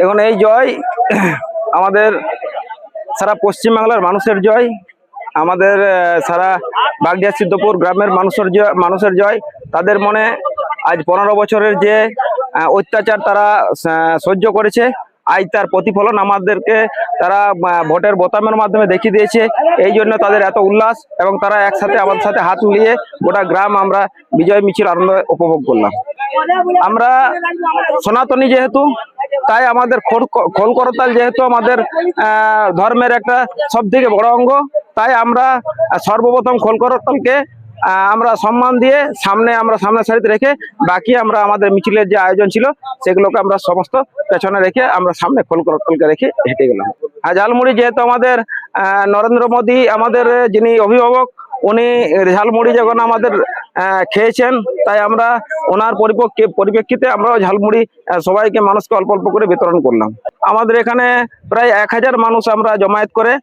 এখন এই জয় আমাদের সারা পশ্চিমবাংলার মানুষের জয়, আমাদের সারা বাগদিয়া সিদ্ধপুর গ্রামের মানুষের জয়। তাদের মনে আজ 15 বছরের যে অত্যাচার তারা সহ্য করেছে, আজ তার প্রতিফলন আমাদেরকে তারা ভোটের বোতামের মাধ্যমে দেখিয়ে দিয়েছে। এই জন্য তাদের এত উল্লাস, এবং তারা একসাথে আমাদের সাথে হাত মিলিয়ে গোটা গ্রাম আমরা বিজয় মিছিল আনন্দ উপভোগ করলাম। আমরা সনাতনী যেহেতু, তাই আমাদের খোল করতাল যেহেতু আমাদের ধর্মের একটা সব থেকে বড় অঙ্গ, তাই আমরা সর্বপ্রথম খোল করতালকে আমরা সম্মান দিয়ে সামনের সারিতে রেখে বাকি আমরা আমাদের মিছিলের যে আয়োজন ছিল সেগুলোকে আমরা সমস্ত পেছনে রেখে আমরা সামনে খোল করতালকে রেখে হেঁটে গেলাম। আর ঝালমুড়ি যেহেতু আমাদের নরেন্দ্র মোদী আমাদের যিনি অভিভাবক, উনি ঝালমুড়ি যখন আমাদের খেয়েছেন, তাই আমরা ওনার পরিপ্রেক্ষিতে আমরাও ঝালমুড়ি সবাইকে মানুষকে অল্প অল্প করে বিতরণ করলাম। আমাদের এখানে প্রায় 1000 মানুষ আমরা জমায়েত করে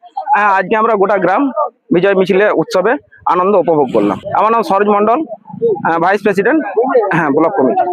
আজকে আমরা গোটা গ্রাম বিজয় মিছিলে উৎসবে আনন্দ উপভোগ করলাম। আমার নাম Saroj Mondal, vice president block committee.